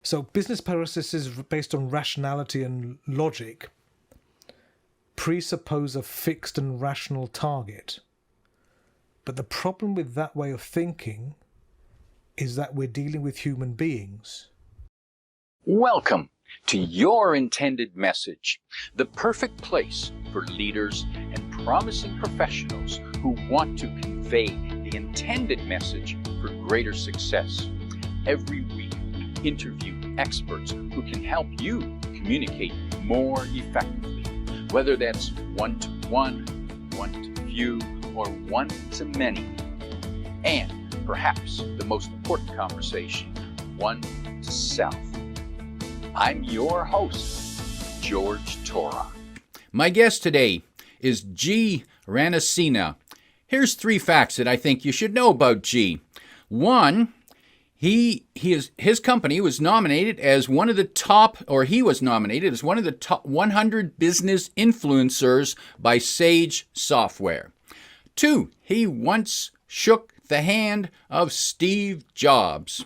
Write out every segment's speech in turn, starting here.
So business processes based on rationality and logic presuppose a fixed and rational target. But the problem with that way of thinking is that we're dealing with human beings. Welcome to Your Intended Message, the perfect place for leaders and promising professionals who want to convey the intended message for greater success. Every week, we interview experts who can help you communicate more effectively, whether that's one-to-one, one-to-few, or one-to-many. And perhaps the most important conversation, one-to-self. I'm your host, George Torok. My guest today is G. Ranasinha. Here's 3 facts that I think you should know about G. 1, his company was nominated as one of the top, or he was nominated as one of the top 100 business influencers by Sage Software. 2, he once shook the hand of Steve Jobs.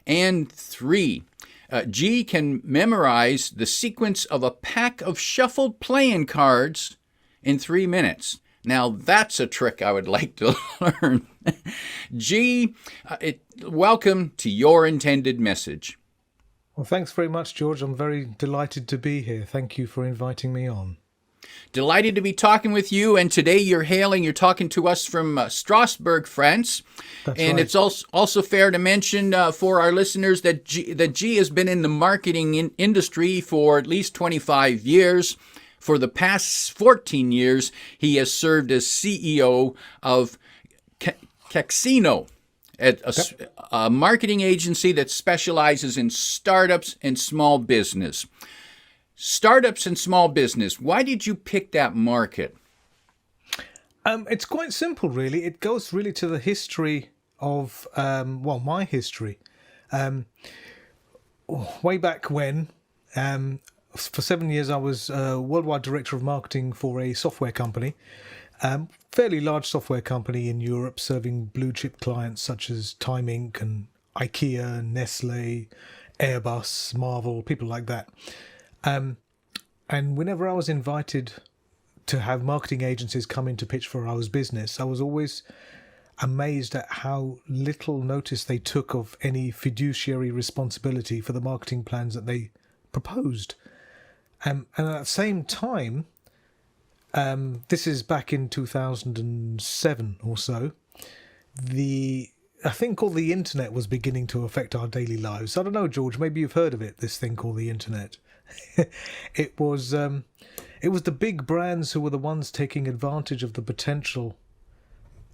And 3, G can memorize the sequence of a pack of shuffled playing cards in 3 minutes. Now, that's a trick I would like to learn. G, welcome to Your Intended Message. Well, thanks very much, George. I'm very delighted to be here. Thank you for inviting me on. Delighted to be talking with you, and today you're talking to us from Strasbourg, France. That's and right. It's also fair to mention for our listeners that G has been in the marketing industry for at least 25 years. For the past 14 years, he has served as CEO of KEXINO, a marketing agency that specializes in startups and small business. Startups and small business. Why did you pick that market? It's quite simple, really. It goes really to the history of, my history. Way back when, for 7 years, I was worldwide director of marketing for a software company, fairly large software company in Europe, serving blue chip clients such as Time Inc. and IKEA, Nestle, Airbus, Marvel, people like that. And whenever I was invited to have marketing agencies come in to pitch for our business, I was always amazed at how little notice they took of any fiduciary responsibility for the marketing plans that they proposed. And at the same time, this is back in 2007 or so, a thing called the internet was beginning to affect our daily lives. I don't know, George, maybe you've heard of it, this thing called the internet. It was the big brands who were the ones taking advantage of the potential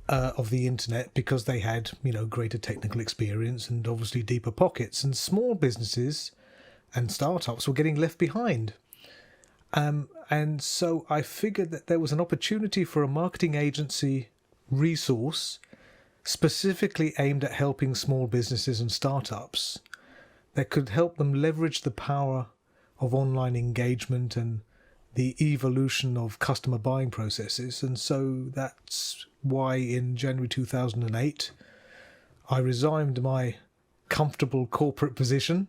of the internet because they had, greater technical experience and obviously deeper pockets. And small businesses and startups were getting left behind. And so I figured that there was an opportunity for a marketing agency resource specifically aimed at helping small businesses and startups that could help them leverage the power of online engagement and the evolution of customer buying processes. And so that's why in January 2008, I resigned my comfortable corporate position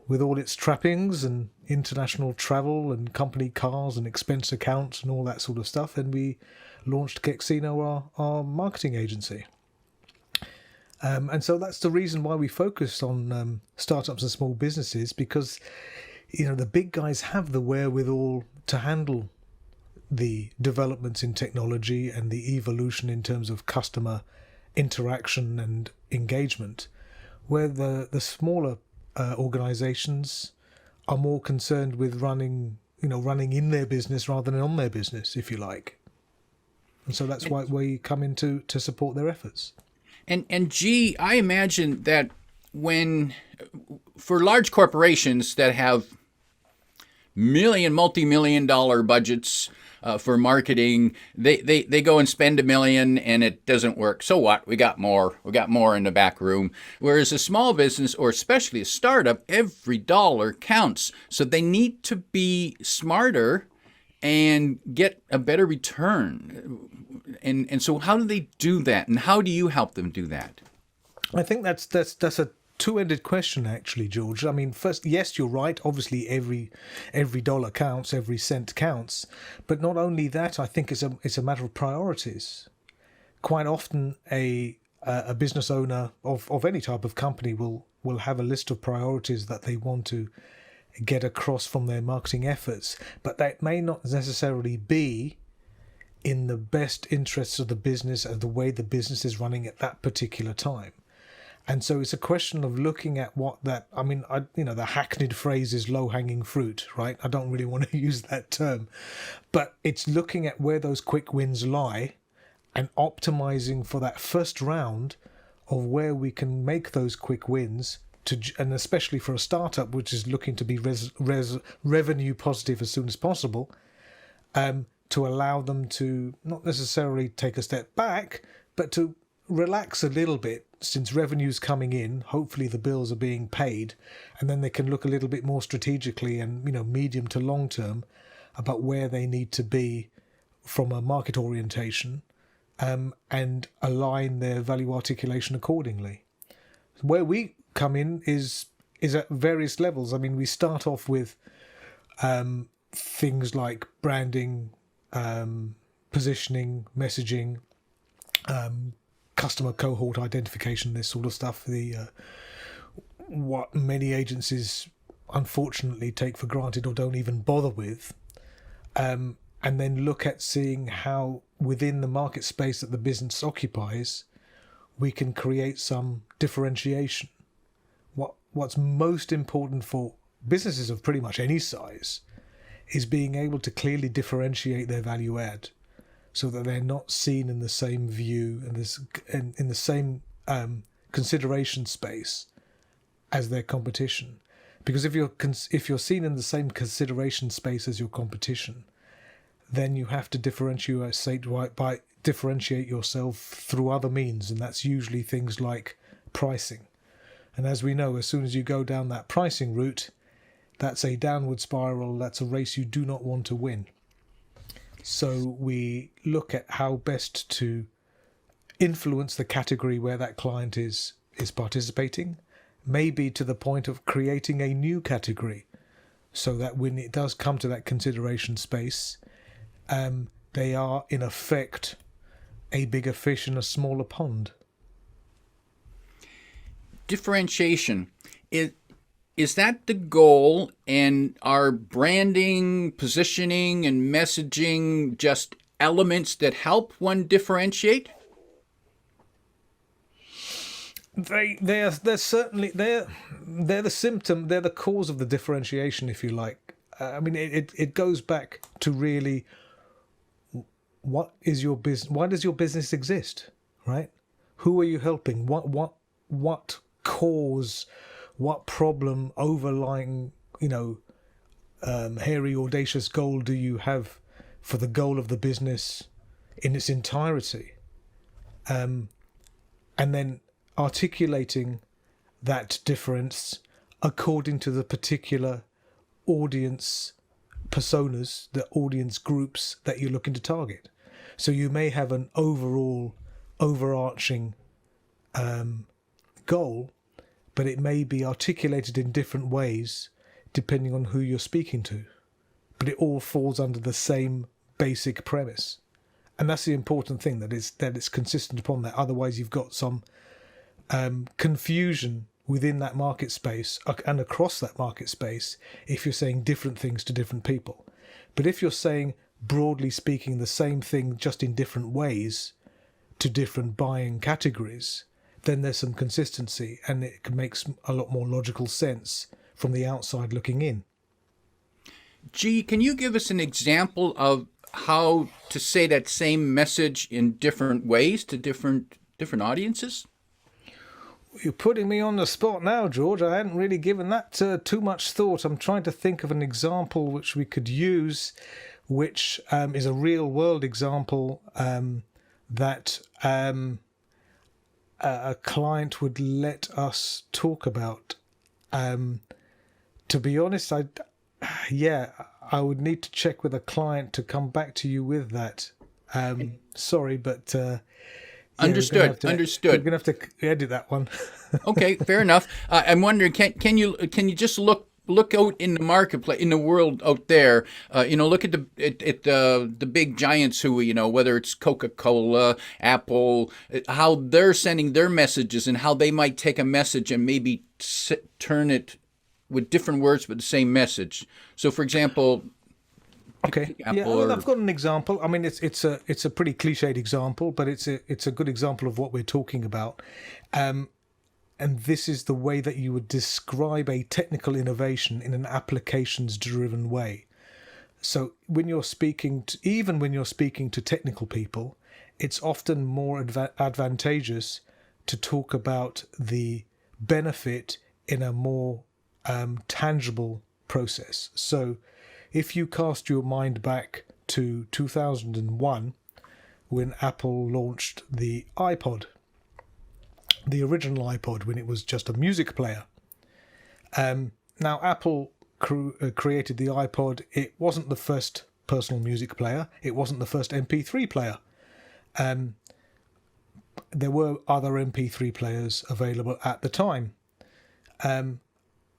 with all its trappings and international travel and company cars and expense accounts and all that sort of stuff. And we launched KEXINO, our marketing agency. And so that's the reason why we focus on startups and small businesses, because the big guys have the wherewithal to handle the developments in technology and the evolution in terms of customer interaction and engagement, where the smaller organizations are more concerned with running in their business rather than on their business, if you like. And so that's why we come in to support their efforts. And G, I imagine that for large corporations that have multi-million dollar budgets for marketing, they go and spend $1 million and it doesn't work. So what? We got more in the back room. Whereas a small business, or especially a startup, every dollar counts. So they need to be smarter and get a better return. And so how do they do that? And how do you help them do that? I think that's a two-ended question, actually, George. I mean, first, yes, you're right. Obviously, every dollar counts, every cent counts. But not only that, I think it's a matter of priorities. Quite often, a business owner of any type of company will have a list of priorities that they want to get across from their marketing efforts, but that may not necessarily be in the best interests of the business and the way the business is running at that particular time. And so it's a question of looking at what that, I mean, the hackneyed phrase is low-hanging fruit, right? I don't really want to use that term, but it's looking at where those quick wins lie and optimizing for that first round of where we can make those quick wins, and especially for a startup which is looking to be revenue positive as soon as possible, to allow them to not necessarily take a step back, but to relax a little bit, since revenue's coming in, hopefully the bills are being paid, and then they can look a little bit more strategically and medium to long term about where they need to be from a market orientation, and align their value articulation accordingly. Where we come in is at various levels. I mean, we start off with things like branding, positioning, messaging, customer cohort identification, this sort of stuff. What many agencies unfortunately take for granted or don't even bother with, and then look at seeing how within the market space that the business occupies we can create some differentiation. What's most important for businesses of pretty much any size is being able to clearly differentiate their value add, so that they're not seen in the same view and in the same consideration space as their competition. Because if you're seen in the same consideration space as your competition, then you have to differentiate yourself through other means, and that's usually things like pricing. And as we know, as soon as you go down that pricing route, that's a downward spiral. That's a race you do not want to win. So we look at how best to influence the category where that client is participating, maybe to the point of creating a new category, so that when it does come to that consideration space, they are in effect a bigger fish in a smaller pond. Differentiation, is that the goal? And are branding, positioning, and messaging just elements that help one differentiate? They're certainly they're the symptom. They're the cause of the differentiation, if you like. I mean, it goes back to really, what is your business? Why does your business exist? Right? Who are you helping? What cause? What problem overlying, hairy, audacious goal do you have for the goal of the business in its entirety? And then articulating that difference according to the particular audience personas, the audience groups that you're looking to target. So you may have an overarching goal, but it may be articulated in different ways depending on who you're speaking to. But it all falls under the same basic premise. And that's the important thing, that it's consistent upon that. Otherwise, you've got some confusion within that market space and across that market space if you're saying different things to different people. But if you're saying, broadly speaking, the same thing just in different ways to different buying categories, then there's some consistency, and it makes a lot more logical sense from the outside looking in. G, can you give us an example of how to say that same message in different ways to different audiences? You're putting me on the spot now, George. I hadn't really given that too much thought. I'm trying to think of an example which we could use, which is a real-world example that a client would let us talk about. To be honest, I would need to check with a client to come back to you with that. Sorry, but Yeah, Understood. You're Understood. gonna have to edit that one. Okay, fair enough. I'm wondering, can you just look out in the marketplace, in the world out there? Look at the big giants who, whether it's Coca-Cola, Apple, how they're sending their messages, and how they might take a message and maybe turn it with different words but the same message. So, for example, Okay. Apple Yeah, well, I've got an example. I mean, it's a pretty cliched example, but it's a good example of what we're talking about. And this is the way that you would describe a technical innovation in an applications-driven way. So when you're even when you're speaking to technical people, it's often more advantageous to talk about the benefit in a more tangible process. So if you cast your mind back to 2001, when Apple launched the iPod, the original iPod, when it was just a music player. Now, Apple created the iPod. It wasn't the first personal music player. It wasn't the first MP3 player. There were other MP3 players available at the time.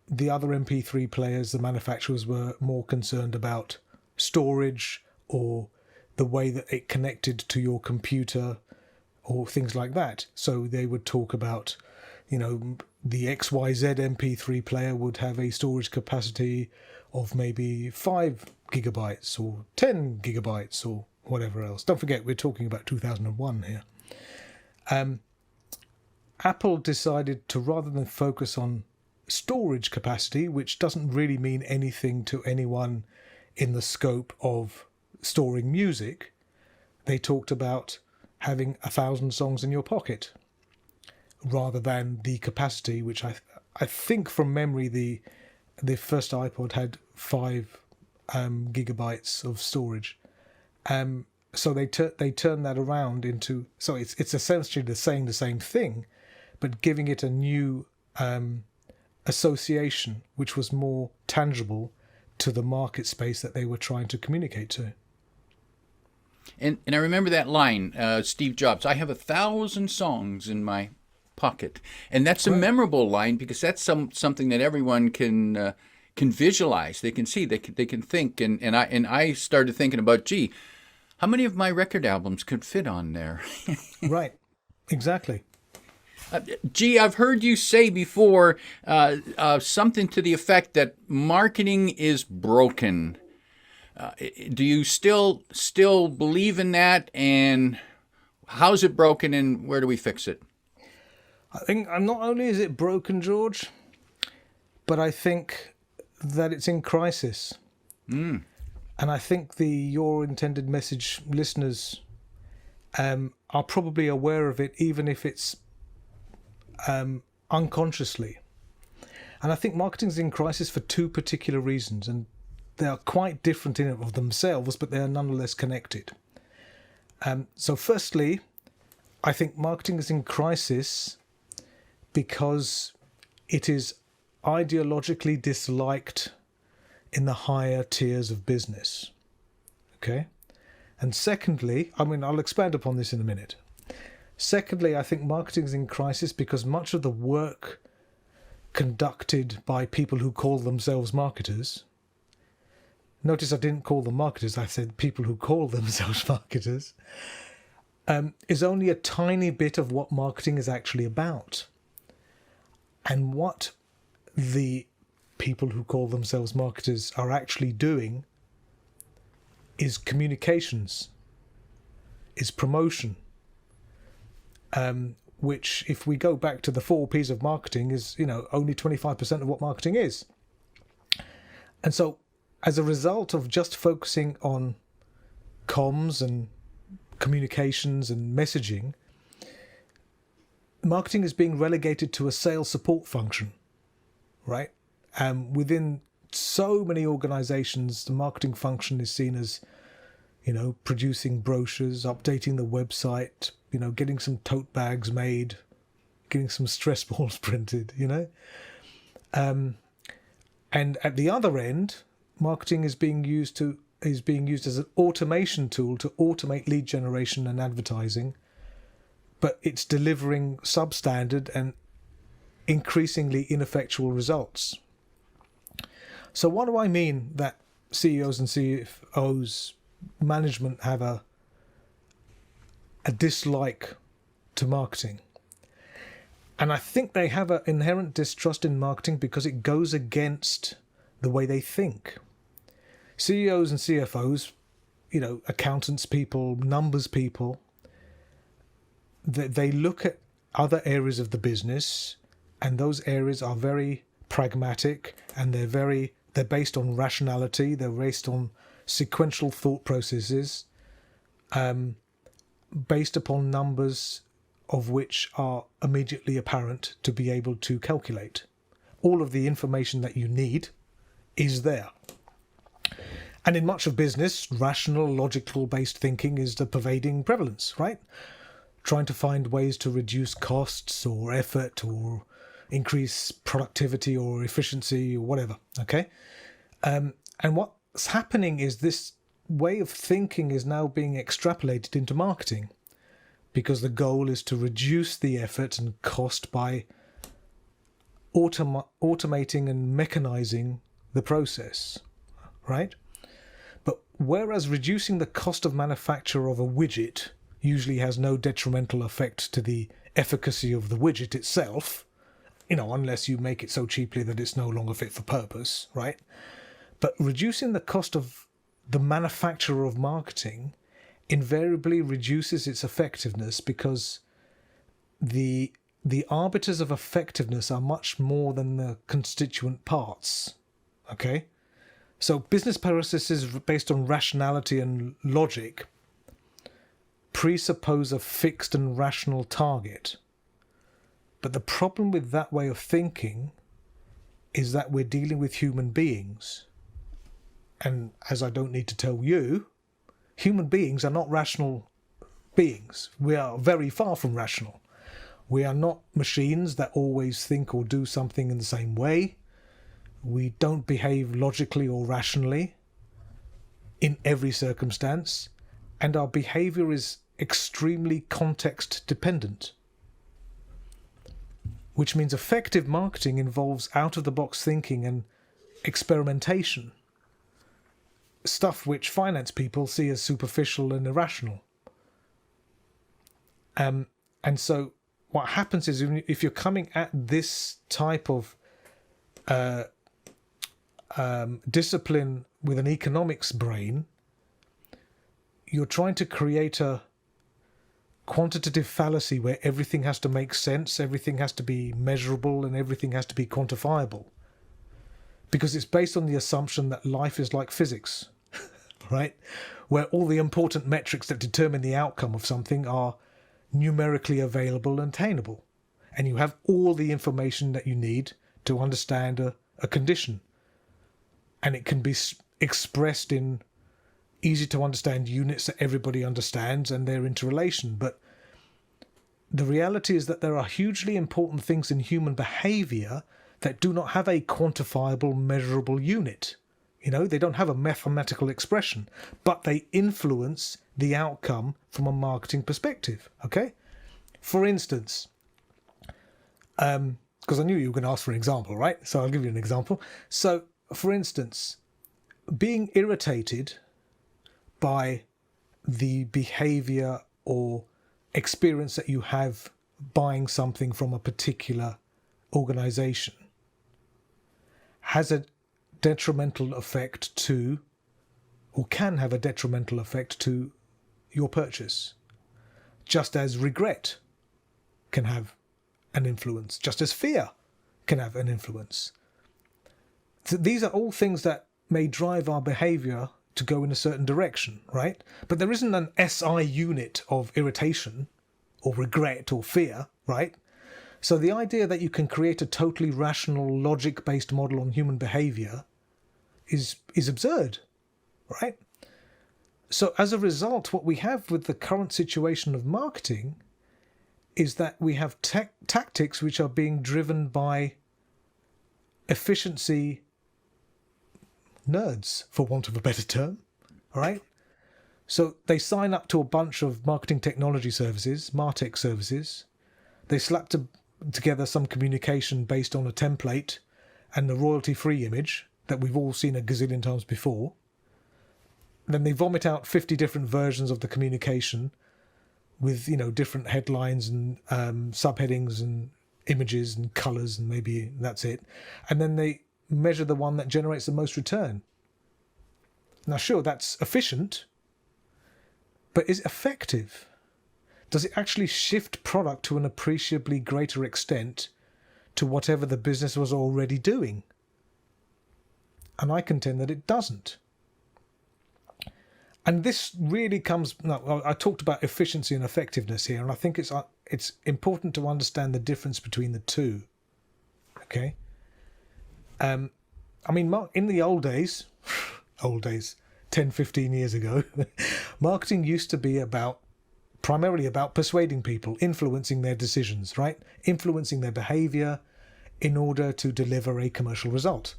The other MP3 players, the manufacturers were more concerned about storage or the way that it connected to your computer or things like that. So they would talk about, the XYZ MP3 player would have a storage capacity of maybe 5 gigabytes or 10 gigabytes or whatever else. Don't forget, we're talking about 2001 here. Apple decided to, rather than focus on storage capacity, which doesn't really mean anything to anyone in the scope of storing music, they talked about having 1,000 songs in your pocket rather than the capacity, which I think from memory the first iPod had 5 gigabytes of storage. So they turned that around into, so it's essentially saying the same thing, but giving it a new association, which was more tangible to the market space that they were trying to communicate to. And I remember that line, Steve Jobs, I have 1,000 songs in my pocket. And that's a memorable line because that's something that everyone can visualize. They can see, they can think. And I started thinking about, gee, how many of my record albums could fit on there? Right, exactly. Gee, I've heard you say before something to the effect that marketing is broken. Do you still believe in that? And how's it broken, and where do we fix it? I think not only is it broken, George, but I think that it's in crisis. And I think your intended message listeners are probably aware of it, even if it's unconsciously. And I think marketing's in crisis for 2 particular reasons, and they are quite different in and of themselves, but they are nonetheless connected. So firstly, I think marketing is in crisis because it is ideologically disliked in the higher tiers of business. Okay? And secondly, I'll expand upon this in a minute. Secondly, I think marketing is in crisis because much of the work conducted by people who call themselves marketers, notice I didn't call them marketers, I said people who call themselves marketers, is only a tiny bit of what marketing is actually about. And what the people who call themselves marketers are actually doing is communications, is promotion, which, if we go back to the 4 Ps of marketing, is only 25% of what marketing is. And so, as a result of just focusing on comms and communications and messaging, marketing is being relegated to a sales support function, right? Within so many organizations, the marketing function is seen as, producing brochures, updating the website, getting some tote bags made, getting some stress balls printed, And at the other end, marketing is being used as an automation tool to automate lead generation and advertising, but it's delivering substandard and increasingly ineffectual results. So what do I mean that CEOs and CFOs management have a dislike to marketing? And I think they have an inherent distrust in marketing because it goes against the way they think. CEOs and CFOs, accountants people, numbers people, they look at other areas of the business, and those areas are very pragmatic, and they're based on rationality, they're based on sequential thought processes, based upon numbers of which are immediately apparent to be able to calculate. All of the information that you need is there. And in much of business, rational, logical-based thinking is the pervading prevalence, right? Trying to find ways to reduce costs or effort or increase productivity or efficiency or whatever, okay? And what's happening is this way of thinking is now being extrapolated into marketing, because the goal is to reduce the effort and cost by automating and mechanizing the process, right? But whereas reducing the cost of manufacture of a widget usually has no detrimental effect to the efficacy of the widget itself, unless you make it so cheaply that it's no longer fit for purpose, right? But reducing the cost of the manufacture of marketing invariably reduces its effectiveness, because the arbiters of effectiveness are much more than the constituent parts, okay? So business processes based on rationality and logic presuppose a fixed and rational target. But the problem with that way of thinking is that we're dealing with human beings. And as I don't need to tell you, human beings are not rational beings. We are very far from rational. We are not machines that always think or do something in the same way. We don't behave logically or rationally in every circumstance, and our behavior is extremely context dependent. Which means effective marketing involves out-of-the-box thinking and experimentation. Stuff which finance people see as superficial and irrational. And so what happens is, if you're coming at this type of discipline with an economics brain, you're trying to create a quantitative fallacy where everything has to make sense, everything has to be measurable, and everything has to be quantifiable. Because it's based on the assumption that life is like physics, right? Where all the important metrics that determine the outcome of something are numerically available and attainable. And you have all the information that you need to understand a condition. And it can be expressed in easy to understand units that everybody understands and their interrelation. But the reality is that there are hugely important things in human behavior that do not have a quantifiable, measurable unit. They don't have a mathematical expression, but they influence the outcome from a marketing perspective, okay? For instance, because I knew you were going to ask for an example, right? So I'll give you an example. So, for instance, being irritated by the behavior or experience that you have buying something from a particular organization has a detrimental effect to, or can have a detrimental effect to, your purchase. Just as regret can have an influence, just as fear can have an influence. So these are all things that may drive our behavior to go in a certain direction, right? But there isn't an SI unit of irritation or regret or fear, right? So the idea that you can create a totally rational, logic-based model on human behavior is absurd, right? So as a result, what we have with the current situation of marketing is that we have tactics which are being driven by efficiency nerds, for want of a better term, all right? So they sign up to a bunch of marketing technology services, MarTech services. They slap together some communication based on a template and the royalty-free image that we've all seen a gazillion times before. Then they vomit out 50 different versions of the communication with, different headlines and subheadings and images and colours, and maybe that's it. And then they measure the one that generates the most return. Now, sure, that's efficient, but is it effective? Does it actually shift product to an appreciably greater extent to whatever the business was already doing? And I contend that it doesn't. And this really comes... Now, I talked about efficiency and effectiveness here, and I think it's important to understand the difference between the two. Okay? In the old days, 10, 15 years ago, marketing used to be primarily about persuading people, influencing their decisions, right? Influencing their behavior in order to deliver a commercial result.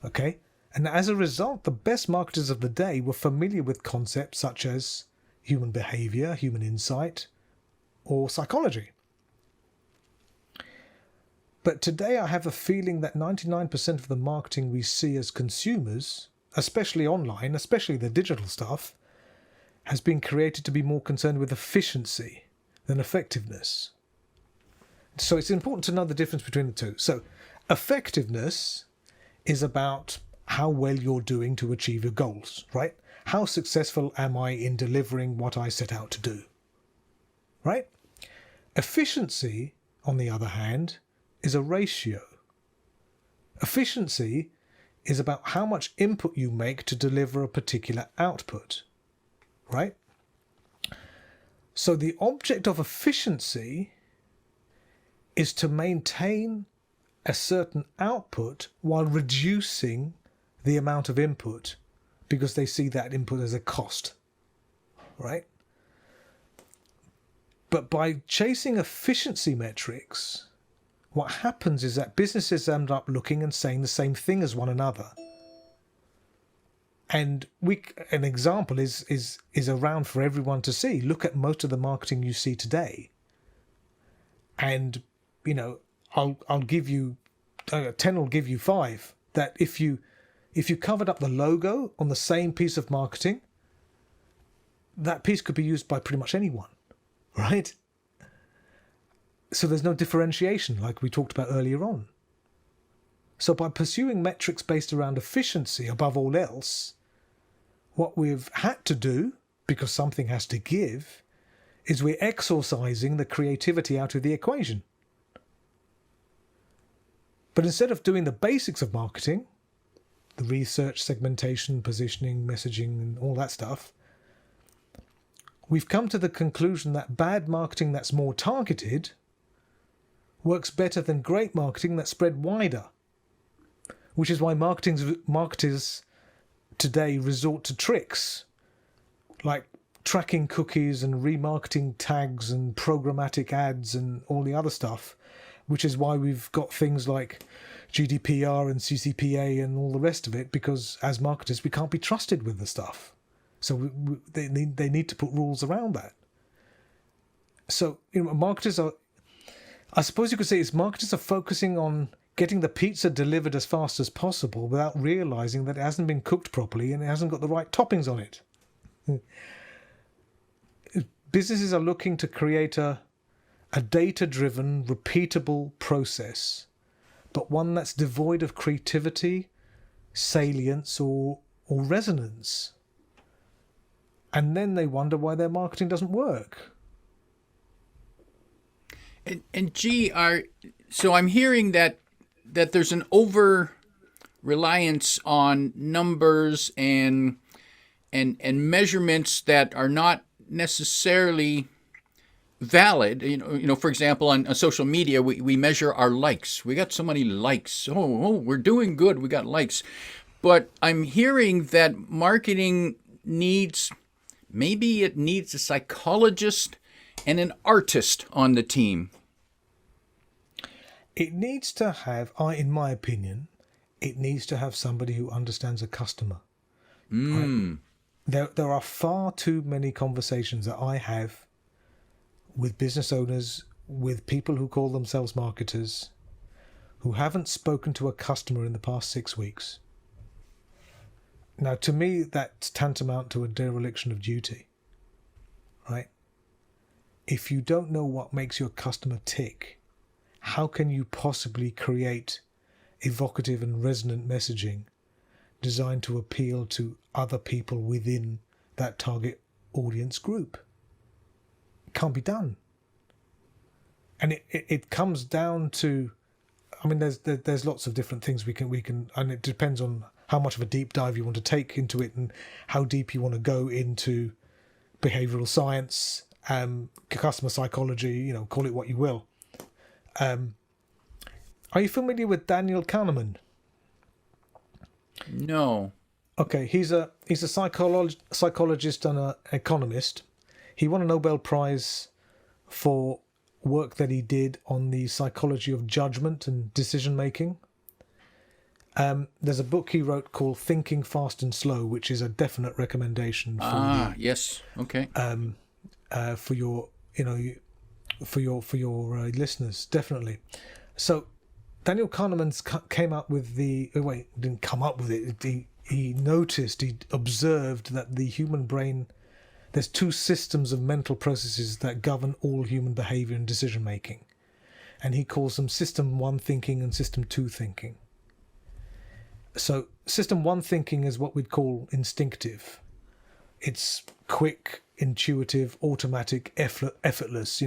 Okay? And as a result, the best marketers of the day were familiar with concepts such as human behavior, human insight, or psychology. But today I have a feeling that 99% of the marketing we see as consumers, especially online, especially the digital stuff, has been created to be more concerned with efficiency than effectiveness. So it's important to know the difference between the two. So effectiveness is about how well you're doing to achieve your goals, right? How successful am I in delivering what I set out to do, right? Efficiency, on the other hand, is a ratio. Efficiency is about how much input you make to deliver a particular output, right? So the object of efficiency is to maintain a certain output while reducing the amount of input, because they see that input as a cost, right? But by chasing efficiency metrics, what happens is that businesses end up looking and saying the same thing as one another. And an example is around for everyone to see. Look at most of the marketing you see today. And, I'll give you 10 will give you 5. That if you covered up the logo on the same piece of marketing, that piece could be used by pretty much anyone, right? So there's no differentiation like we talked about earlier on. So by pursuing metrics based around efficiency above all else, what we've had to do, because something has to give, is we're exorcising the creativity out of the equation. But instead of doing the basics of marketing, the research, segmentation, positioning, messaging, and all that stuff, we've come to the conclusion that bad marketing that's more targeted works better than great marketing that's spread wider, which is why marketers today resort to tricks like tracking cookies and remarketing tags and programmatic ads and all the other stuff, which is why we've got things like GDPR and CCPA and all the rest of it, because as marketers we can't be trusted with the stuff. So they need to put rules around that. So marketers are, I suppose you could say, marketers are focusing on getting the pizza delivered as fast as possible without realizing that it hasn't been cooked properly and it hasn't got the right toppings on it. Businesses are looking to create a data-driven, repeatable process, but one that's devoid of creativity, salience, or resonance. And then they wonder why their marketing doesn't work. And so I'm hearing that there's an over reliance on numbers and measurements that are not necessarily valid. For example, on social media, we measure our likes. We got so many likes. Oh, we're doing good. We got likes. But I'm hearing that marketing needs a psychologist and an artist on the team. It needs to have, in my opinion, it needs to have somebody who understands a customer. Right? there are far too many conversations that I have with business owners, with people who call themselves marketers, who haven't spoken to a customer in the past 6 weeks. Now, to me, that's tantamount to a dereliction of duty, right? If you don't know what makes your customer tick, how can you possibly create evocative and resonant messaging designed to appeal to other people within that target audience group? It can't be done. And it comes down to, I mean, there's lots of different things we can, and it depends on how much of a deep dive you want to take into it and how deep you want to go into behavioral science, customer psychology, call it what you will. Are you familiar with Daniel Kahneman? No. Okay, he's a psychologist and an economist. He won a Nobel Prize for work that he did on the psychology of judgment and decision making. There's a book he wrote called Thinking Fast and Slow, which is a definite recommendation for yes, okay. For your listeners, definitely. So Daniel Kahneman came up with didn't come up with it. He noticed, he observed that the human brain, there's two systems of mental processes that govern all human behavior and decision making, and he calls them System 1 thinking and System 2 thinking. So System 1 thinking is what we'd call instinctive. It's quick, intuitive, automatic, effortless.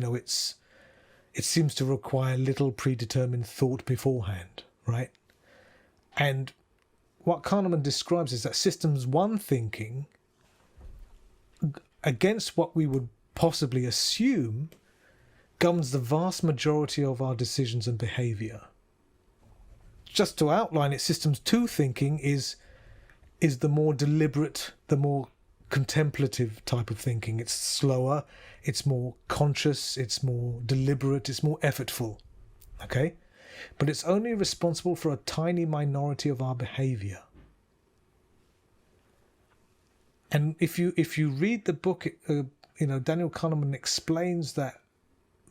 It seems to require little predetermined thought beforehand, right? And what Kahneman describes is that Systems 1 thinking, against what we would possibly assume, governs the vast majority of our decisions and behavior. Just to outline it, Systems 2 thinking is the more deliberate, the more contemplative type of thinking. It's slower, it's more conscious, it's more deliberate, it's more effortful. Okay? But it's only responsible for a tiny minority of our behavior. And if you read the book, Daniel Kahneman explains that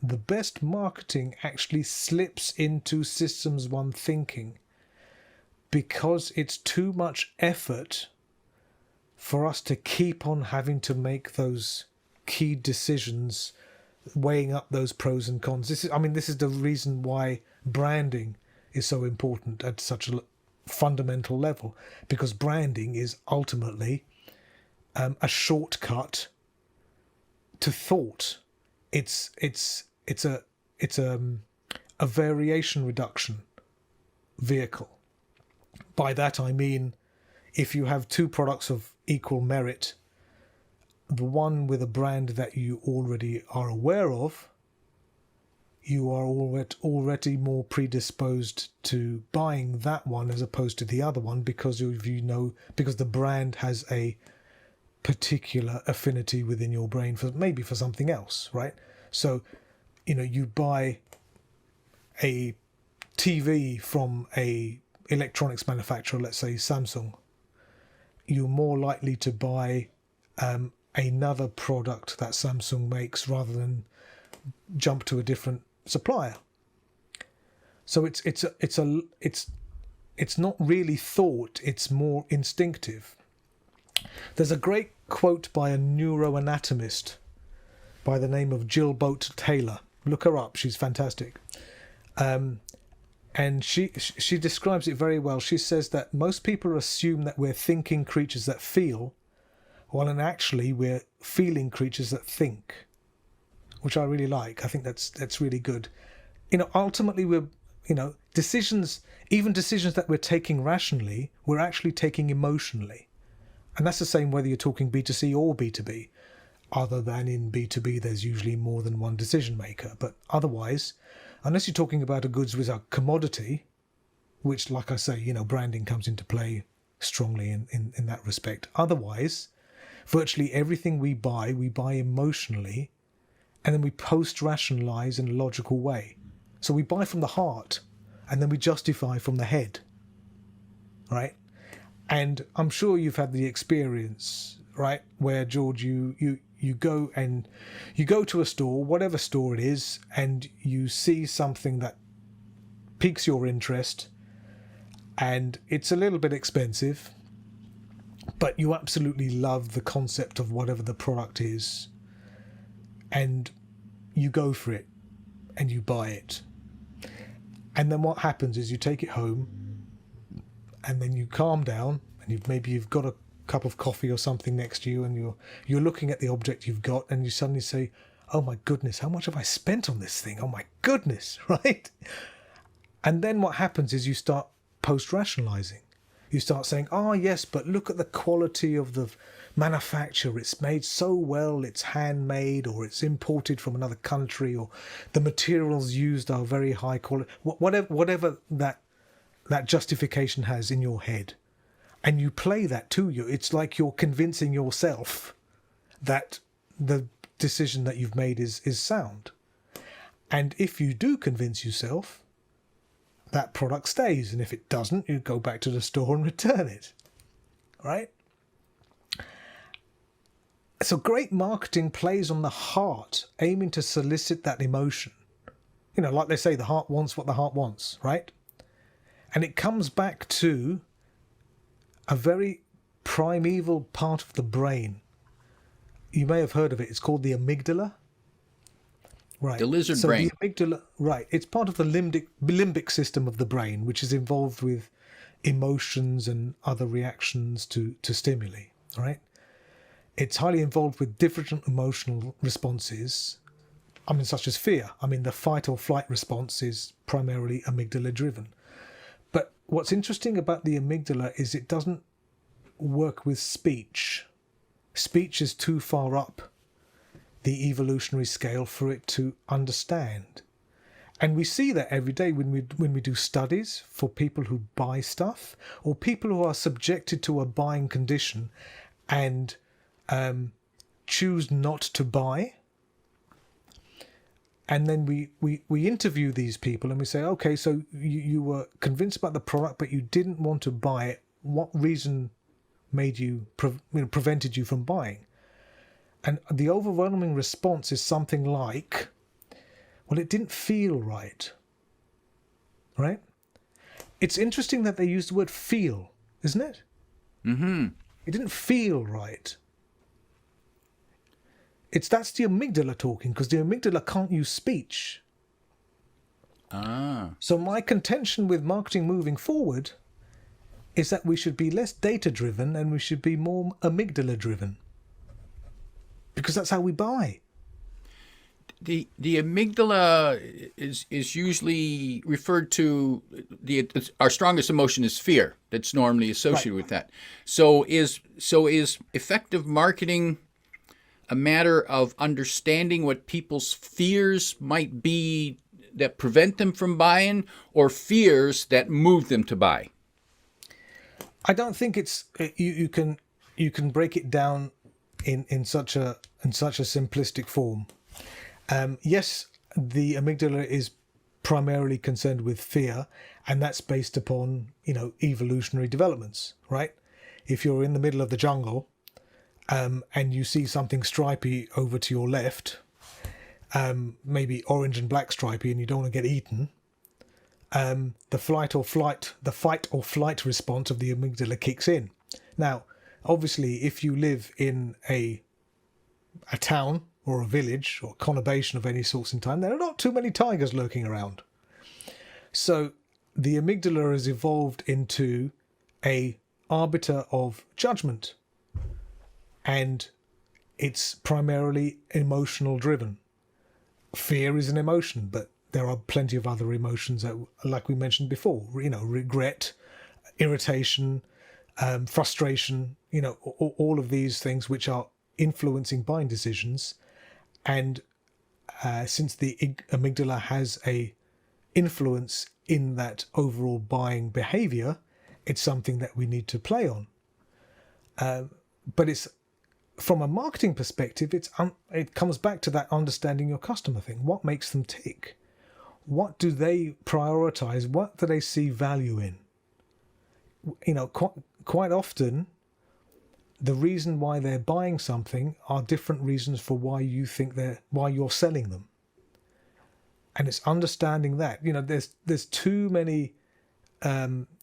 the best marketing actually slips into Systems 1 thinking because it's too much effort for us to keep on having to make those key decisions, weighing up those pros and cons. This is the reason why branding is so important at such a fundamental level, because branding is ultimately a shortcut to thought. It's a variation reduction vehicle. By that I mean, if you have two products of equal merit, the one with a brand that you already are aware of, you are already more predisposed to buying that one as opposed to the other one, because the brand has a particular affinity within your brain for something else, right? So, you buy a TV from a electronics manufacturer, let's say Samsung, you're more likely to buy another product that Samsung makes rather than jump to a different supplier. So it's not really thought, it's more instinctive. There's a great quote by a neuroanatomist by the name of Jill Boat Taylor. Look her up, she's fantastic. And she describes it very well. She says that most people assume that we're thinking creatures that feel, while actually we're feeling creatures that think, which I really like. I think that's really good. Ultimately we're, decisions that we're taking rationally, we're actually taking emotionally. And that's the same whether you're talking B2C or B2B, other than in B2B there's usually more than one decision maker. But otherwise, unless you're talking about a goods with a commodity, which, like I say, branding comes into play strongly in that respect. Otherwise, virtually everything we buy emotionally, and then we post-rationalize in a logical way. So we buy from the heart, and then we justify from the head, right? And I'm sure you've had the experience, right? Where, George, you go to a store, whatever store it is, and you see something that piques your interest, and it's a little bit expensive, but you absolutely love the concept of whatever the product is, and you go for it and you buy it. And then what happens is you take it home, and then you calm down, and you've got a cup of coffee or something next to you, and you're looking at the object you've got, and you suddenly say, oh my goodness, how much have I spent on this thing? Oh my goodness, right? And then what happens is you start post-rationalizing. You start saying, oh yes, but look at the quality of the manufacture. It's made so well, it's handmade, or it's imported from another country, or the materials used are very high quality. Whatever that justification has in your head. And you play that to you. It's like you're convincing yourself that the decision that you've made is sound. And if you do convince yourself, that product stays. And if it doesn't, you go back to the store and return it. Right? So great marketing plays on the heart, aiming to solicit that emotion. You know, like they say, the heart wants what the heart wants, right? And it comes back to a very primeval part of the brain. You may have heard of it. It's called the amygdala. Right. The lizard brain. The amygdala, right. It's part of the limbic system of the brain, which is involved with emotions and other reactions to stimuli. Right. It's highly involved with different emotional responses. I mean, such as fear. I mean, the fight or flight response is primarily amygdala driven. But what's interesting about the amygdala is it doesn't work with speech. Speech is too far up the evolutionary scale for it to understand. And we see that every day when we do studies for people who buy stuff, or people who are subjected to a buying condition and choose not to buy. And then we interview these people and we say, okay, so you were convinced about the product, but you didn't want to buy it. What reason made you, prevented you from buying? And the overwhelming response is something like, well, it didn't feel right. Right? It's interesting that they use the word feel, isn't it? Mm-hmm. It didn't feel right. That's the amygdala talking, because the amygdala can't use speech. So my contention with marketing moving forward is that we should be less data-driven and we should be more amygdala-driven. Because that's how we buy. The amygdala is usually referred to, our strongest emotion is fear. That's normally associated with that. So is effective marketing a matter of understanding what people's fears might be that prevent them from buying, or fears that move them to buy? I don't think it's you can break it down in such a simplistic form. Yes, the amygdala is primarily concerned with fear, and that's based upon evolutionary developments, right? If you're in the middle of the jungle and you see something stripy over to your left, maybe orange and black stripy, and you don't want to get eaten, the fight or flight response of the amygdala kicks in. Now, obviously, if you live in a town or a village or a conurbation of any sorts in time, there are not too many tigers lurking around. So the amygdala has evolved into a arbiter of judgment, and it's primarily emotional driven. Fear is an emotion, but there are plenty of other emotions that, like we mentioned before, regret, irritation, frustration, all of these things which are influencing buying decisions. And since the amygdala has a influence in that overall buying behavior, it's something that we need to play on. But it's, from a marketing perspective, it comes back to that understanding your customer thing. What makes them tick? What do they prioritize? What do they see value in? Quite often, the reason why they're buying something are different reasons for why you're selling them. And it's understanding that, there's too many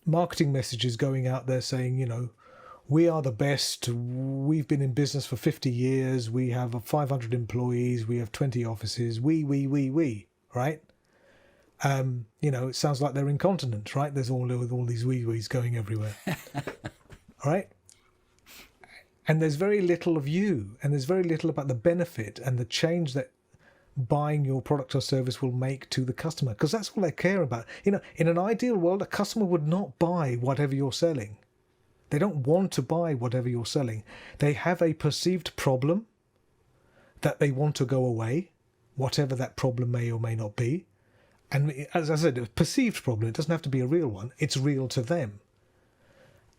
marketing messages going out there saying, we are the best, we've been in business for 50 years, we have 500 employees, we have 20 offices, we, right? It sounds like they're incontinent, right? There's all these we's going everywhere, right? And there's very little of you, and there's very little about the benefit and the change that buying your product or service will make to the customer, because that's all they care about. In an ideal world, a customer would not buy whatever you're selling. They don't want to buy whatever you're selling. They have a perceived problem that they want to go away, whatever that problem may or may not be. And as I said, a perceived problem, it doesn't have to be a real one. It's real to them.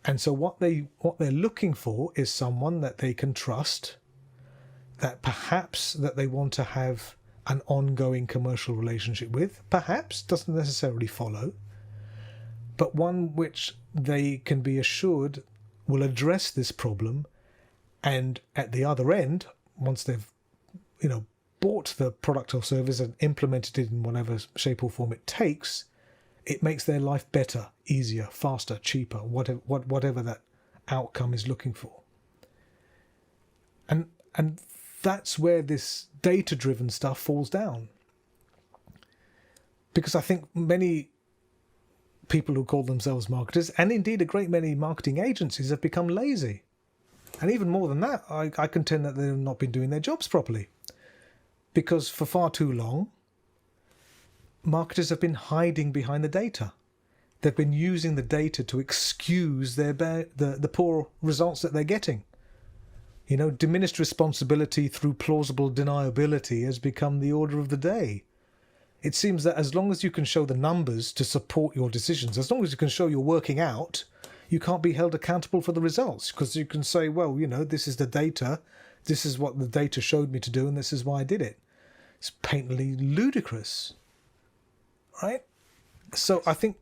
And so what they're looking for is someone that they can trust, that perhaps that they want to have an ongoing commercial relationship with, perhaps, doesn't necessarily follow, but one which they can be assured will address this problem, and at the other end, once they've bought the product or service and implemented it in whatever shape or form it takes, it makes their life better, easier, faster, cheaper, whatever that outcome is looking for. And that's where this data-driven stuff falls down. Because I think many people who call themselves marketers, and indeed a great many marketing agencies, have become lazy. And even more than that, I contend that they've not been doing their jobs properly. Because for far too long, marketers have been hiding behind the data. They've been using the data to excuse the poor results that they're getting. Diminished responsibility through plausible deniability has become the order of the day. It seems that as long as you can show the numbers to support your decisions, as long as you can show you're working out, you can't be held accountable for the results, because you can say, well, this is the data, this is what the data showed me to do, and this is why I did it. It's patently ludicrous, right? So I think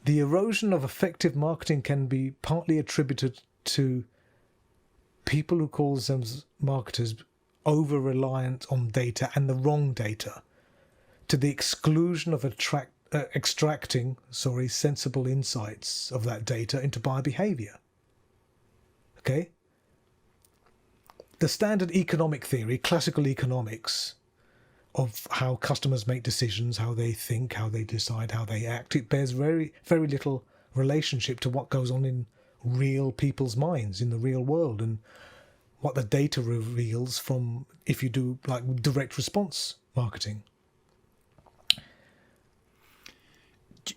the erosion of effective marketing can be partly attributed to people who call themselves marketers over-reliant on data, and the wrong data, to the exclusion of extracting sensible insights of that data into buyer behavior. Okay? The standard economic theory, classical economics, of how customers make decisions, how they think, how they decide, how they act, it bears very, very little relationship to what goes on in real people's minds in the real world, and what the data reveals from if you do direct response marketing.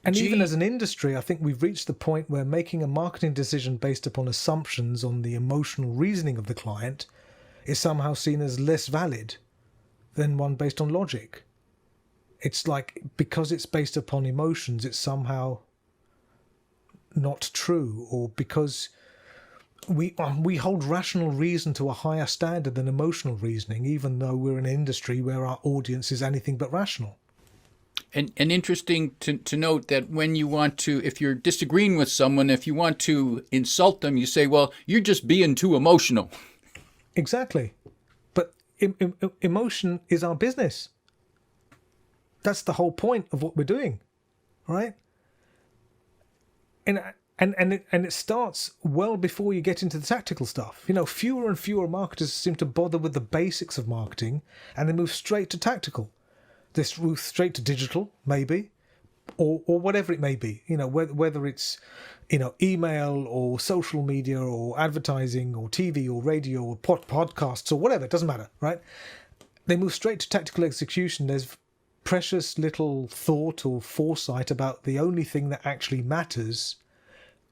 And even as an industry, I think we've reached the point where making a marketing decision based upon assumptions on the emotional reasoning of the client is somehow seen as less valid than one based on logic. It's like, because it's based upon emotions, it's somehow not true, or because we hold rational reason to a higher standard than emotional reasoning, even though we're in an industry where our audience is anything but rational. And interesting to note that when you want to, if you're disagreeing with someone, if you want to insult them, you say, well, you're just being too emotional. Exactly. But emotion is our business. That's the whole point of what we're doing, right? And it starts well before you get into the tactical stuff. Fewer and fewer marketers seem to bother with the basics of marketing, and they move straight to tactical. They move straight to digital, maybe, or whatever it may be. Whether it's email or social media or advertising or TV or radio or podcasts or whatever. It doesn't matter, right? They move straight to tactical execution. There's precious little thought or foresight about the only thing that actually matters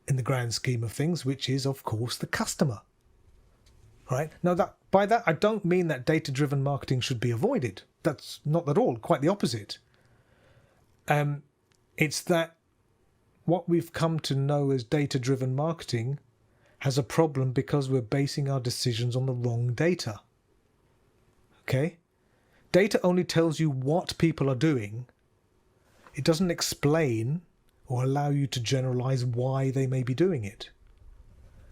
in the grand scheme of things, which is, of course, the customer. Right? Now, by that, I don't mean that data-driven marketing should be avoided. That's not at all. Quite the opposite. It's that what we've come to know as data-driven marketing has a problem because we're basing our decisions on the wrong data. Okay? Data only tells you what people are doing. It doesn't explain or allow you to generalize why they may be doing it.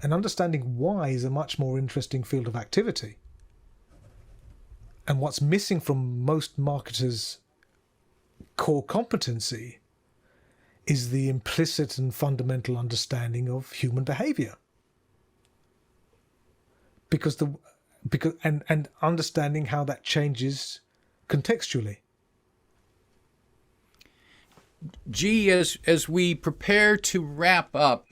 And understanding why is a much more interesting field of activity. And what's missing from most marketers' core competency is the implicit and fundamental understanding of human behavior. Because understanding how that changes contextually. G, as we prepare to wrap up,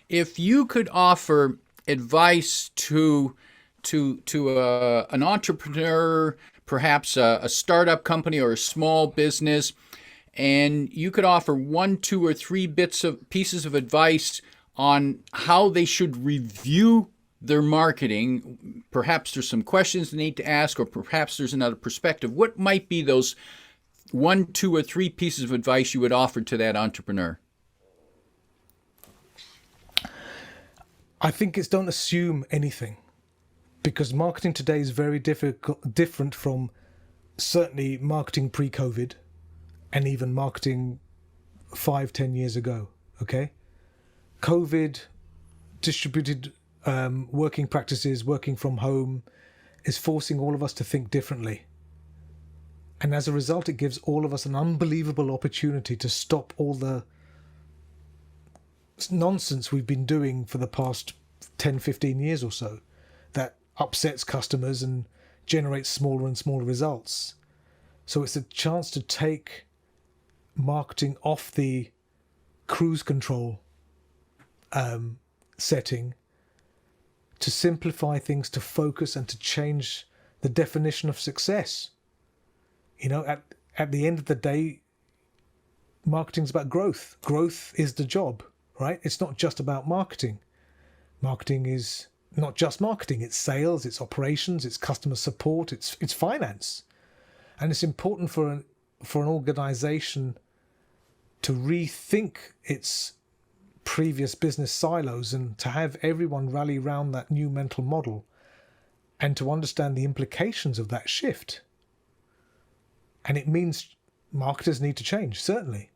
if you could offer advice to an entrepreneur, perhaps a startup company or a small business, and you could offer 1, 2, or 3 pieces of advice on how they should review their marketing, perhaps there's some questions they need to ask, or perhaps there's another perspective. What might be those 1, 2, or 3 pieces of advice you would offer to that entrepreneur? I think it's don't assume anything, because marketing today is very different from certainly marketing pre-COVID and even marketing 5-10 years ago. Okay, COVID, distributed working practices, working from home, is forcing all of us to think differently. And as a result, it gives all of us an unbelievable opportunity to stop all the nonsense we've been doing for the past 10-15 years or so that upsets customers and generates smaller and smaller results. So it's a chance to take marketing off the cruise control setting, to simplify things, to focus, and to change the definition of success. You know, at the end of the day, marketing's about growth. Growth is the job, right? It's not just about marketing. Marketing is not just marketing. It's sales, it's operations, it's customer support, it's finance. And it's important for an organization to rethink its previous business silos and to have everyone rally around that new mental model and to understand the implications of that shift. And it means marketers need to change, certainly,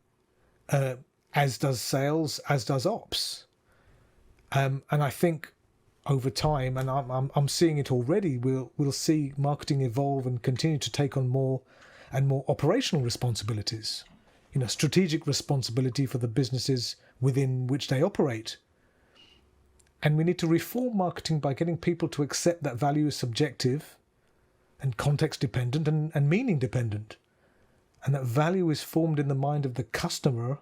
as does sales, as does ops. And I think over time, and I'm seeing it already, we'll see marketing evolve and continue to take on more and more operational responsibilities. You know, strategic responsibility for the businesses within which they operate. And we need to reform marketing by getting people to accept that value is subjective and context dependent and meaning dependent. And that value is formed in the mind of the customer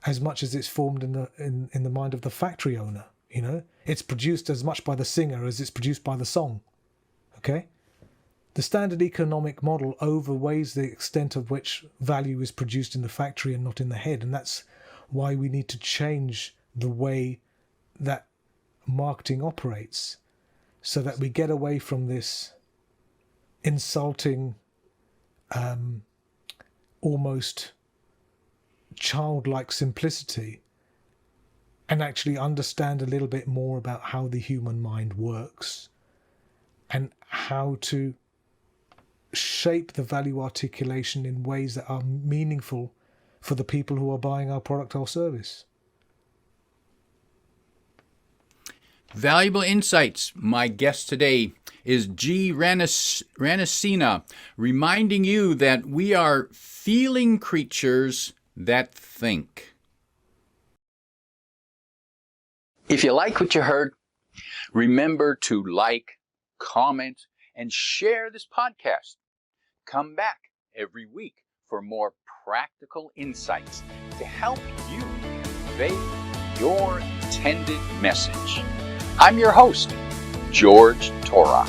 as much as it's formed in the mind of the factory owner. You know, it's produced as much by the singer as it's produced by the song. Okay? The standard economic model overweighs the extent of which value is produced in the factory and not in the head. And that's why we need to change the way that marketing operates so that we get away from this insulting, almost childlike simplicity and actually understand a little bit more about how the human mind works and how to shape the value articulation in ways that are meaningful for the people who are buying our product or service. Valuable insights. My guest today is G. Ranasinha, reminding you that we are feeling creatures that think. If you like what you heard, remember to like, comment, and share this podcast. Come back every week for more practical insights to help you convey your intended message. I'm your host, George Torok.